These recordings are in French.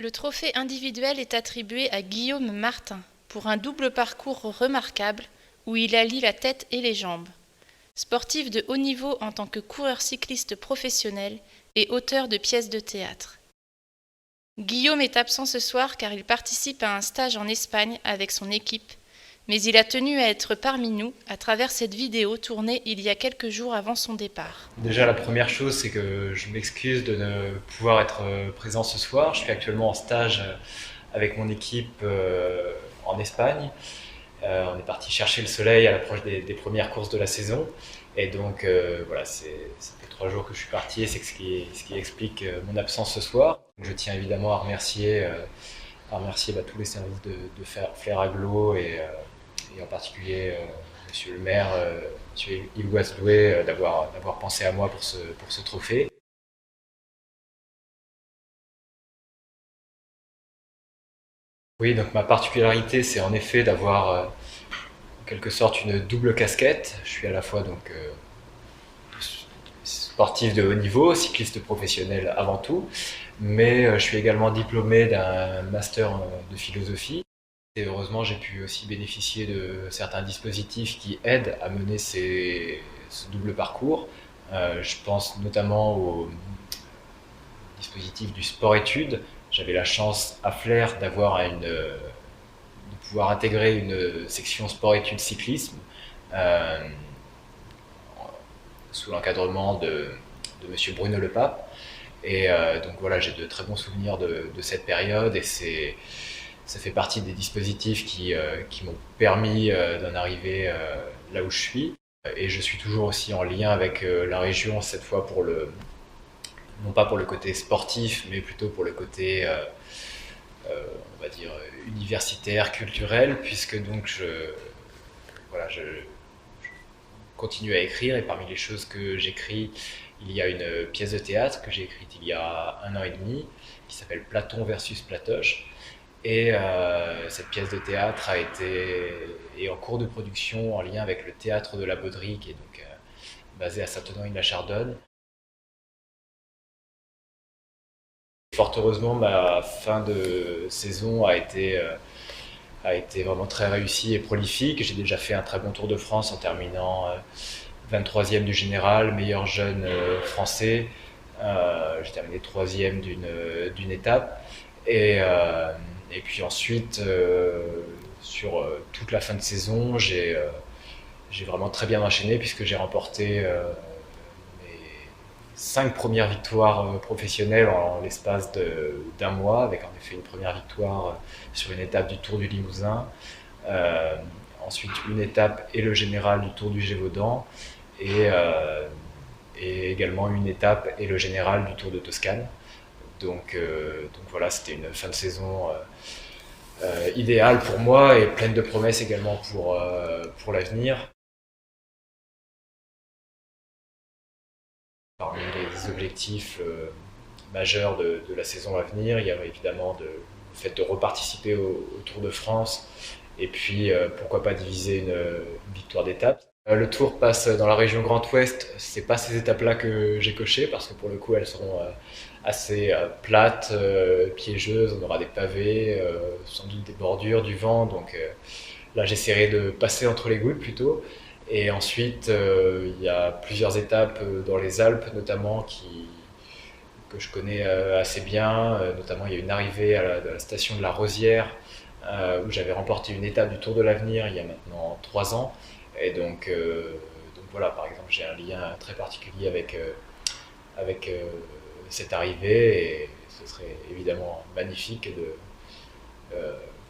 Le trophée individuel est attribué à Guillaume Martin pour un double parcours remarquable où il allie la tête et les jambes. Sportif de haut niveau en tant que coureur cycliste professionnel et auteur de pièces de théâtre. Guillaume est absent ce soir car il participe à un stage en Espagne avec son équipe, mais il a tenu à être parmi nous à travers cette vidéo tournée il y a quelques jours avant son départ. Déjà, la première chose, c'est que je m'excuse de ne pouvoir être présent ce soir. Je suis actuellement en stage avec mon équipe en Espagne. On est parti chercher le soleil à l'approche des premières courses de la saison. Et donc, voilà, ça fait 3 jours que je suis parti et c'est ce qui explique mon absence ce soir. Je tiens évidemment à remercier tous les services de Flair Aglo et en particulier Monsieur le maire, Monsieur Yves Guazdoué, d'avoir pensé à moi pour ce trophée. Oui, donc ma particularité, c'est en effet d'avoir en quelque sorte une double casquette. Je suis à la fois donc sportif de haut niveau, cycliste professionnel avant tout, mais je suis également diplômé d'un master de philosophie. Et heureusement, j'ai pu aussi bénéficier de certains dispositifs qui aident à mener ce double parcours. Je pense notamment au dispositif du sport-études. J'avais la chance à Flers de pouvoir intégrer une section sport-études cyclisme euh, sous l'encadrement de Monsieur Bruno Lepape. Et donc voilà, j'ai de très bons souvenirs de cette période et ça fait partie des dispositifs qui m'ont permis d'en arriver là où je suis. Et je suis toujours aussi en lien avec la région, cette fois non pas pour le côté sportif, mais plutôt pour le côté, on va dire, universitaire, culturel, puisque donc je continue à écrire et parmi les choses que j'écris, il y a une pièce de théâtre que j'ai écrite il y a 1 an et demi qui s'appelle Platon versus Platoche. Et cette pièce de théâtre est en cours de production en lien avec le théâtre de la Bauderie, qui est donc basé à Saint-Honorine-la-Chardonne. Fort heureusement, ma fin de saison a été vraiment très réussie et prolifique. J'ai déjà fait un très bon Tour de France en terminant 23e du général, meilleur jeune français. J'ai terminé 3e d'une étape. Et puis ensuite, sur toute la fin de saison, j'ai vraiment très bien enchaîné puisque j'ai remporté mes 5 premières victoires professionnelles en l'espace d'un mois, avec en effet une première victoire sur une étape du Tour du Limousin, euh, ensuite une étape et le général du Tour du Gévaudan, et, euh, et également une étape et le général du Tour de Toscane. Donc voilà, c'était une fin de saison idéale pour moi et pleine de promesses également pour l'avenir. Parmi les objectifs majeurs de la saison à venir, il y a évidemment le fait de reparticiper au Tour de France et puis pourquoi pas diviser une victoire d'étape. Le Tour passe dans la région Grand Ouest. C'est pas ces étapes-là que j'ai cochées parce que pour le coup elles seront assez plates, piégeuses. On aura des pavés, sans doute des bordures, du vent. Donc là j'essaierai de passer entre les gouttes plutôt. Et ensuite il y a plusieurs étapes dans les Alpes notamment que je connais assez bien. Notamment il y a une arrivée de la station de la Rosière où j'avais remporté une étape du Tour de l'Avenir il y a maintenant 3 ans. Et donc voilà, par exemple, j'ai un lien très particulier avec cette arrivée et ce serait évidemment magnifique de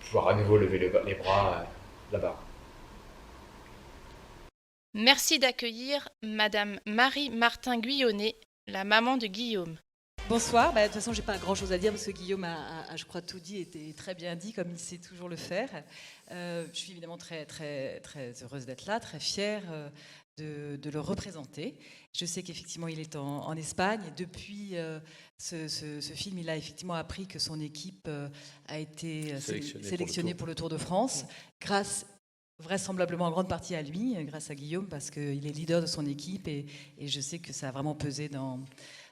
pouvoir à nouveau lever les bras là-bas. Merci d'accueillir Madame Marie Martin-Guyonnet, la maman de Guillaume. Bonsoir. De toute façon, j'ai pas grand-chose à dire parce que Guillaume a, je crois, tout dit et très bien dit, comme il sait toujours le faire. Je suis évidemment très, très, très heureuse d'être là, très fière de le représenter. Je sais qu'effectivement, il est en Espagne. Et depuis ce film, il a effectivement appris que son équipe a été sélectionnée pour le Tour de France, grâce vraisemblablement en grande partie à lui, grâce à Guillaume, parce qu'il est leader de son équipe et je sais que ça a vraiment pesé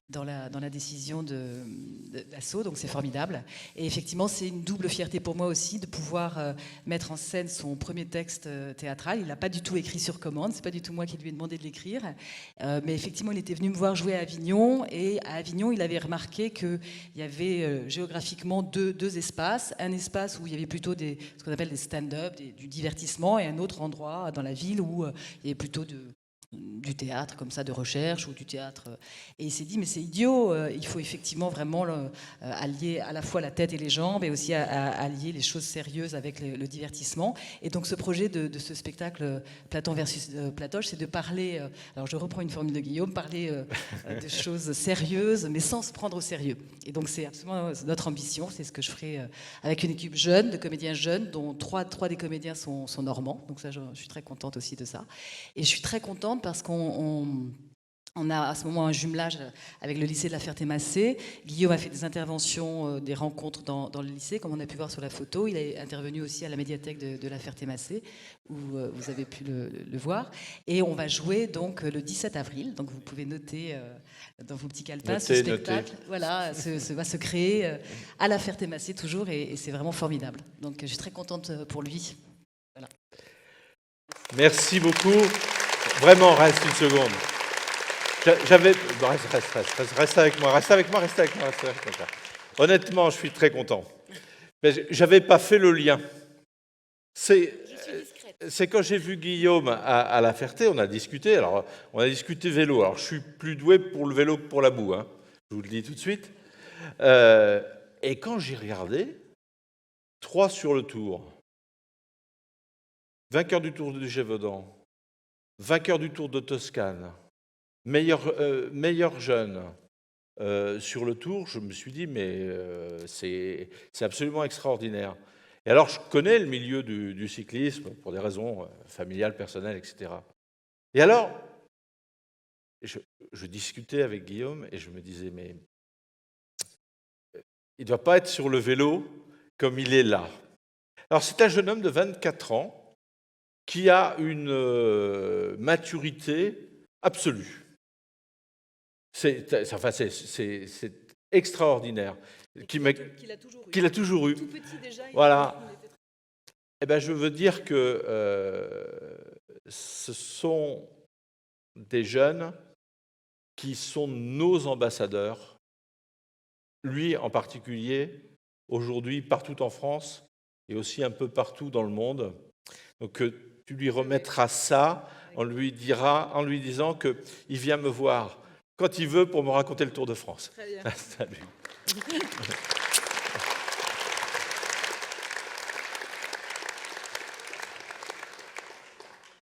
dans la décision d'Asso, donc c'est formidable. Et effectivement, c'est une double fierté pour moi aussi de pouvoir mettre en scène son premier texte théâtral. Il n'a pas du tout écrit sur commande, c'est pas du tout moi qui lui ai demandé de l'écrire, mais effectivement, il était venu me voir jouer à Avignon, et à Avignon, il avait remarqué qu'il y avait géographiquement deux espaces, un espace où il y avait plutôt ce qu'on appelle des stand-up, du divertissement, et un autre endroit dans la ville où il y avait plutôt du théâtre comme ça de recherche ou du théâtre, et il s'est dit mais c'est idiot, il faut effectivement vraiment allier à la fois la tête et les jambes, et aussi allier les choses sérieuses avec le divertissement. Et donc ce projet de ce spectacle Platon versus Platoche, c'est de parler, alors je reprends une formule de Guillaume, parler de choses sérieuses mais sans se prendre au sérieux. Et donc c'est absolument notre ambition, c'est ce que je ferai avec une équipe jeune, de comédiens jeunes, dont trois des comédiens sont normands, donc ça je suis très contente aussi de ça. Et je suis très contente parce qu'on a à ce moment un jumelage avec le lycée de la Ferté-Macé. Guillaume a fait des interventions, des rencontres dans le lycée, comme on a pu voir sur la photo. Il est intervenu aussi à la médiathèque de la Ferté-Macé, où vous avez pu le voir. Et on va jouer donc le 17 avril. Donc vous pouvez noter dans vos petits calepins ce spectacle. Voilà, va se créer à la Ferté-Macé toujours, et c'est vraiment formidable. Donc je suis très contente pour lui. Voilà. Merci beaucoup. Vraiment, reste une seconde. Reste avec moi. Honnêtement, je suis très content. Mais j'avais pas fait le lien. C'est quand j'ai vu Guillaume à La Ferté, on a discuté. Alors, on a discuté vélo. Alors, je suis plus doué pour le vélo que pour la boue, hein, je vous le dis tout de suite. Et quand j'ai regardé, 3 sur le Tour, vainqueur du Tour du Gévaudan, vainqueur du Tour de Toscane, meilleur jeune sur le Tour, je me suis dit, mais c'est absolument extraordinaire. Et alors, je connais le milieu du cyclisme pour des raisons familiales, personnelles, etc. Et alors, je discutais avec Guillaume et je me disais, mais il ne doit pas être sur le vélo comme il est là. Alors, c'est un jeune homme de 24 ans qui a une maturité absolue. C'est extraordinaire. Qu'il a toujours eu. Tout petit déjà. Voilà. Eh ben, je veux dire que ce sont des jeunes qui sont nos ambassadeurs. Lui en particulier, aujourd'hui, partout en France et aussi un peu partout dans le monde. Donc, tu lui remettras ça en lui disant qu'il vient me voir quand il veut pour me raconter le Tour de France. Très bien. Salut.